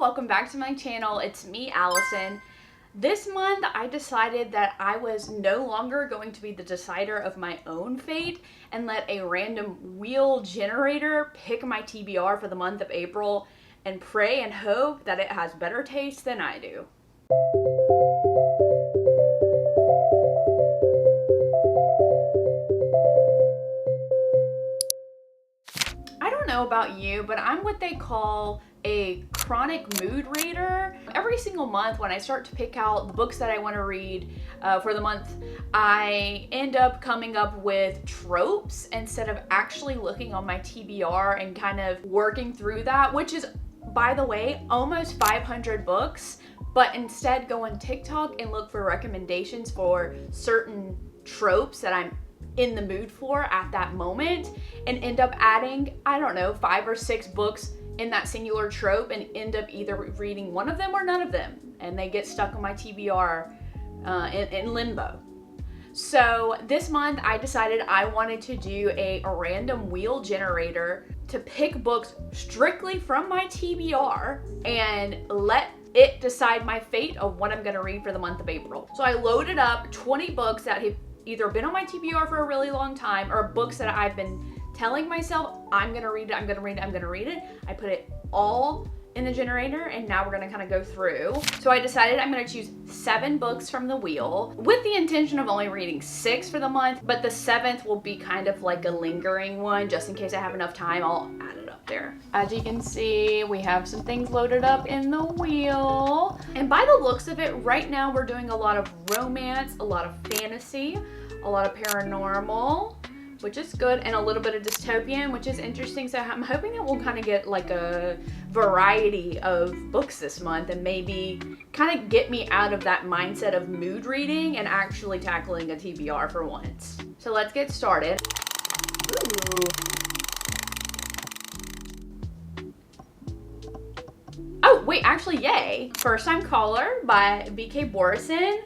welcome back to my channel. It's me, Allison. This month I decided that I was no longer going to be the decider of my own fate and let a random wheel generator pick my TBR for the month of April and pray and hope that it has better taste than I do. I don't know about you, but I'm what they call a chronic mood reader. Every single month when I start to pick out the books that I want to read for the month, I end up coming up with tropes instead of actually looking on my TBR and kind of working through that, which is, by the way, almost 500 books, but instead go on TikTok and look for recommendations for certain tropes that I'm in the mood for at that moment and end up adding, I don't know, 5 or 6 books in that singular trope and end up either reading one of them or none of them, and they get stuck on my TBR in limbo. So this month I decided I wanted to do a random wheel generator to pick books strictly from my TBR and let it decide my fate of what I'm going to read for the month of April. So I loaded up 20 books that have either been on my TBR for a really long time or books that I've been telling myself, I'm gonna read it, I'm gonna read it, I'm gonna read it. I put it all in the generator and now we're gonna kind of go through. So I decided I'm gonna choose 7 books from the wheel with the intention of only reading 6 for the month, but the 7th will be kind of like a lingering one just in case I have enough time. I'll add it up there. As you can see, we have some things loaded up in the wheel. And by the looks of it, right now we're doing a lot of romance, a lot of fantasy, a lot of paranormal, which is good, and a little bit of dystopian, which is interesting. So I'm hoping that we'll kind of get like a variety of books this month and maybe kind of get me out of that mindset of mood reading and actually tackling a TBR for once. So let's get started. Ooh. Oh, wait, actually, yay. First Time Caller by B.K. Borison.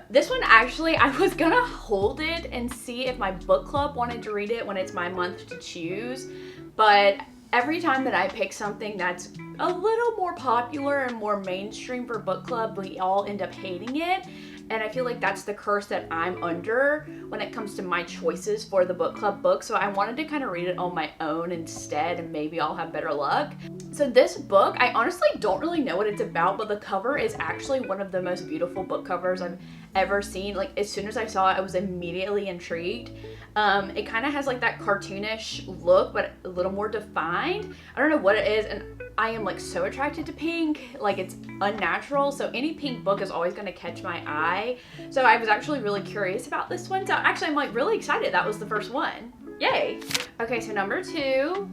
This one actually, I was gonna hold it and see if my book club wanted to read it when it's my month to choose, but every time that I pick something that's a little more popular and more mainstream for book club, we all end up hating it. And I feel like that's the curse that I'm under when it comes to my choices for the book club book. So I wanted to kind of read it on my own instead, and maybe I'll have better luck. So this book, I honestly don't really know what it's about, but the cover is actually one of the most beautiful book covers I've ever seen. Like, as soon as I saw it, I was immediately intrigued. It kind of has like that cartoonish look, but a little more defined. I don't know what it is, and I am like so attracted to pink, like it's unnatural, so any pink book is always going to catch my eye. So I was actually really curious about this one, so actually I'm like really excited that was the first one. Yay! Okay, so number 2,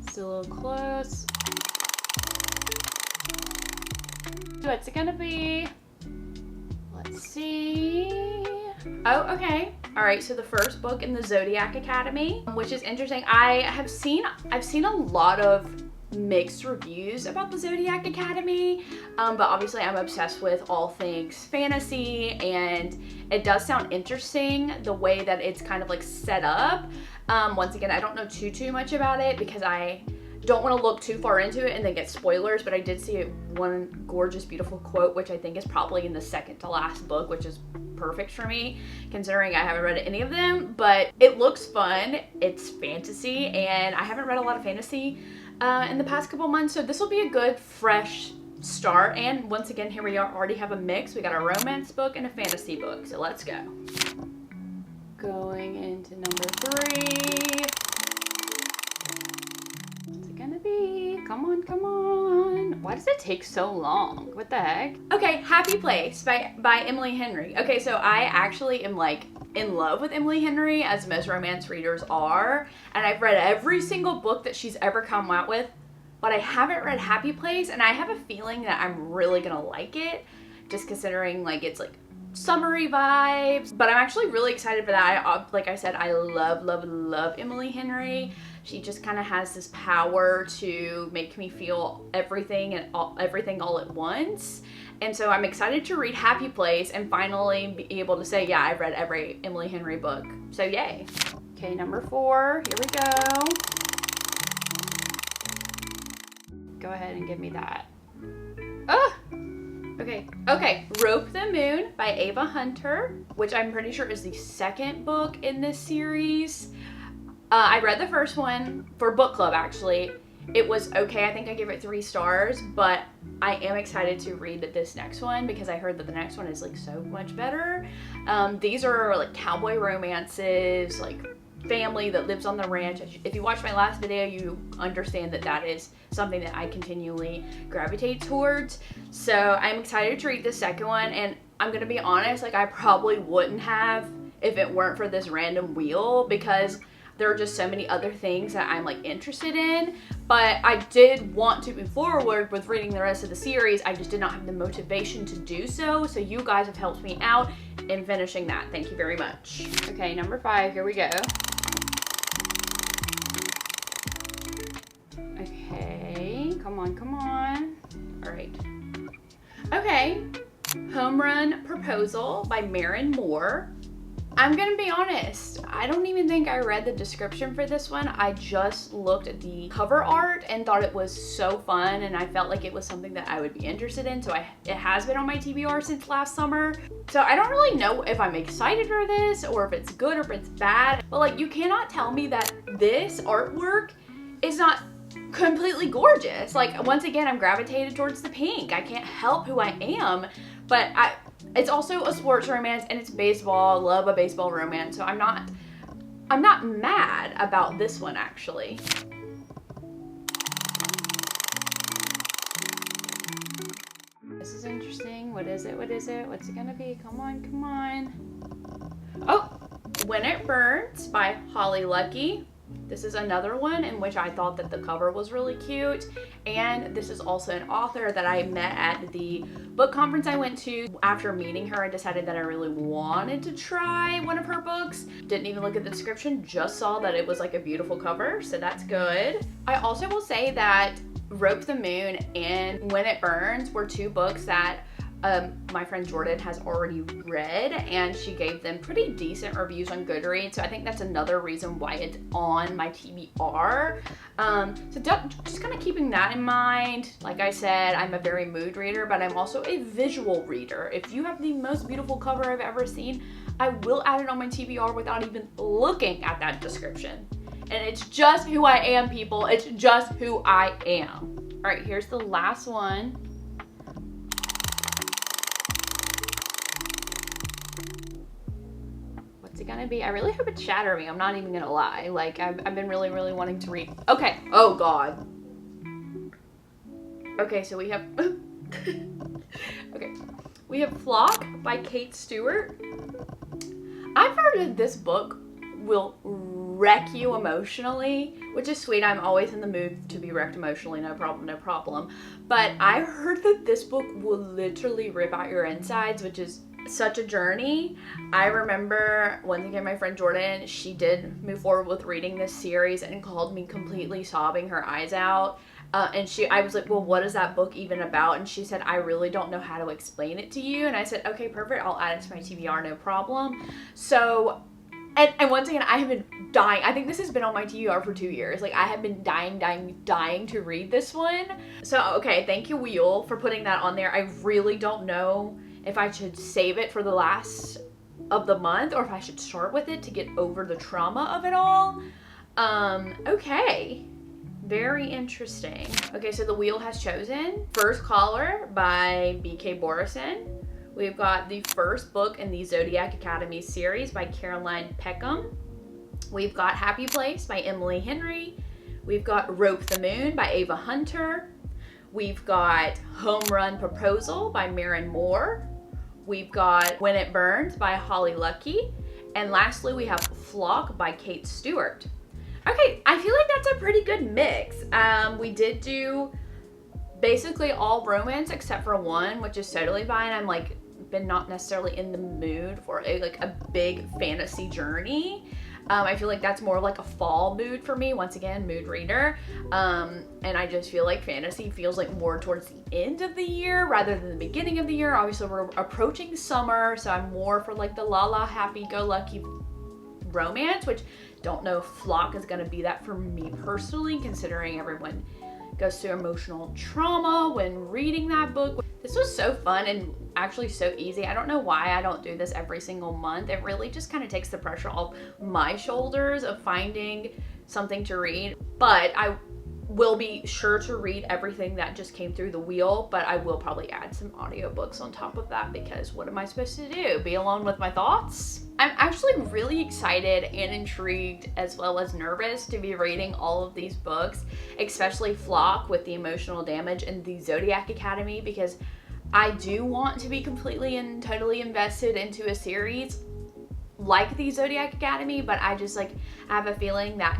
still a little close. What's it gonna be? Let's see. Oh, okay. All right, so the first book in the Zodiac Academy, which is interesting. I've seen a lot of mixed reviews about the Zodiac Academy, but obviously I'm obsessed with all things fantasy, and it does sound interesting the way that it's kind of like set up. Once again, I don't know too much about it because I don't want to look too far into it and then get spoilers, but I did see one gorgeous, beautiful quote, which I think is probably in the second to last book, which is perfect for me considering I haven't read any of them, but it looks fun. It's fantasy, and I haven't read a lot of fantasy in the past couple months, so this will be a good fresh start. And once again, here we are, already have a mix. We got a romance book and a fantasy book, so let's go. Going into number 3. What's it gonna be? Come on, come on. Why does it take so long? What the heck? Okay, Happy Place by Emily Henry. Okay, so I actually am like in love with Emily Henry, as most romance readers are, and I've read every single book that she's ever come out with, but I haven't read Happy Place, and I have a feeling that I'm really gonna like it, just considering like it's like summery vibes. But I'm actually really excited for that. Like I said, I love Emily Henry. She just kind of has this power to make me feel everything and everything all at once. And so I'm excited to read Happy Place and finally be able to say, yeah, I've read every Emily Henry book. So yay. Okay, number 4, here we go. go ahead and give me that. Ah! Okay, Rope the Moon by Ava Hunter, which I'm pretty sure is the second book in this series. I read the first one for book club, actually. It was okay. I think I gave it 3 stars, but I am excited to read this next one because I heard that the next one is like so much better. These are like cowboy romances, like family that lives on the ranch. If you watched my last video, you understand that that is something that I continually gravitate towards. So I'm excited to read the second one, and I'm gonna be honest, like I probably wouldn't have if it weren't for this random wheel, because there are just so many other things that I'm like interested in. But I did want to move forward with reading the rest of the series. I just did not have the motivation to do so. So you guys have helped me out in finishing that. Thank you very much. Okay, number 5, here we go. Okay, come on. All right. Okay, Home Run Proposal by Maren Moore. I'm gonna be honest, I don't even think I read the description for this one. I just looked at the cover art and thought it was so fun, and I felt like it was something that I would be interested in. So it has been on my TBR since last summer. So I don't really know if I'm excited for this or if it's good or if it's bad. But like, you cannot tell me that this artwork is not completely gorgeous. Like, once again, I'm gravitated towards the pink. I can't help who I am, but it's also a sports romance and it's baseball. I love a baseball romance, so I'm not mad about this one, actually. This is interesting. What is it? What's it gonna be? Come on. Oh, When It Burns by Holly Lucky. This is another one in which I thought that the cover was really cute, and this is also an author that I met at the book conference I went to. After meeting her, I decided that I really wanted to try one of her books. Didn't even look at the description, just saw that it was like a beautiful cover, so that's good. I also will say that Rope the Moon and When It Burns were 2 books that my friend Jordan has already read, and she gave them pretty decent reviews on Goodreads, so I think that's another reason why it's on my TBR. So just kind of keeping that in mind. Like I said, I'm a very mood reader, but I'm also a visual reader. If you have the most beautiful cover I've ever seen, I will add it on my TBR without even looking at that description. And it's just who I am, people. It's just who I am. All right, here's the last one. What's it gonna be? I really hope it's Shatter Me. I'm not even gonna lie. Like, I've been really wanting to read. Okay. Oh God. Okay, so we have okay. We have Flock by Kate Stewart. I've heard that this book will wreck you emotionally, which is sweet. I'm always in the mood to be wrecked emotionally. No problem. But I heard that this book will literally rip out your insides, which is such a journey. I remember once again, my friend Jordan, she did move forward with reading this series and called me completely sobbing her eyes out. I was like, well, what is that book even about? And she said, I really don't know how to explain it to you. And I said, okay, perfect. I'll add it to my TBR, no problem. So, and once again, I have been dying. I think this has been on my TBR for 2 years. Like, I have been dying to read this one. So, okay, thank you, Wheel, for putting that on there. I really don't know if I should save it for the last of the month or if I should start with it to get over the trauma of it all. Okay. Very interesting. Okay, so the Wheel has chosen First Caller by B.K. Borison. We've got the first book in the Zodiac Academy series by Caroline Peckham. We've got Happy Place by Emily Henry. We've got Rope the Moon by Ava Hunter. We've got Home Run Proposal by Maren Moore. We've got When It Burns by Holly Lucky. And lastly, we have Flock by Kate Stewart. Okay, I feel like that's a pretty good mix. We did do basically all romance except for one, which is totally fine. I'm like, been not necessarily in the mood for a big fantasy journey. I feel like that's more like a fall mood for me. Once again, mood reader. And I just feel like fantasy feels like more towards the end of the year rather than the beginning of the year. Obviously, we're approaching summer, so I'm more for like the la happy-go-lucky romance, which don't know if Flock is gonna be that for me personally, considering everyone goes through emotional trauma when reading that book. This was so fun and actually so easy. I don't know why I don't do this every single month. It really just kind of takes the pressure off my shoulders of finding something to read. But I will be sure to read everything that just came through the wheel, but I will probably add some audiobooks on top of that, because what am I supposed to do? Be alone with my thoughts? I'm actually really excited and intrigued, as well as nervous, to be reading all of these books, especially Flock with the emotional damage and the Zodiac Academy, because I do want to be completely and totally invested into a series like the Zodiac Academy, but I just like have a feeling that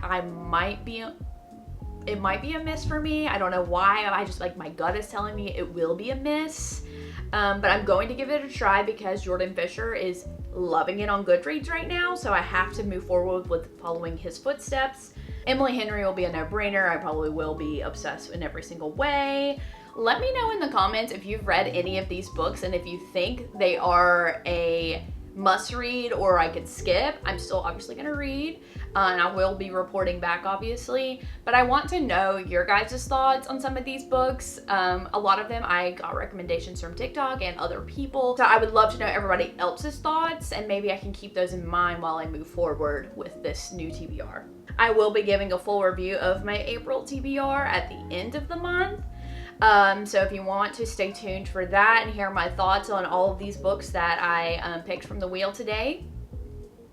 it might be a miss for me. I don't know why. I just like, my gut is telling me it will be a miss. But I'm going to give it a try because Jordan Fisher is loving it on Goodreads right now. So I have to move forward with following his footsteps. Emily Henry will be a no-brainer. I probably will be obsessed in every single way. Let me know in the comments if you've read any of these books and if you think they are a must read or I could skip. I'm still obviously gonna read and I will be reporting back obviously, but I want to know your guys' thoughts on some of these books. A lot of them I got recommendations from TikTok and other people, so I would love to know everybody else's thoughts, and maybe I can keep those in mind while I move forward with this new TBR. I will be giving a full review of my April TBR at the end of the month. So if you want to stay tuned for that and hear my thoughts on all of these books that I picked from the wheel today,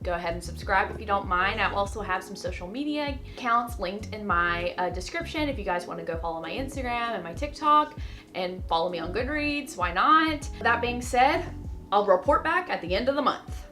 go ahead and subscribe if you don't mind. I also have some social media accounts linked in my description if you guys want to go follow my Instagram and my TikTok and follow me on Goodreads. Why not? That being said, I'll report back at the end of the month.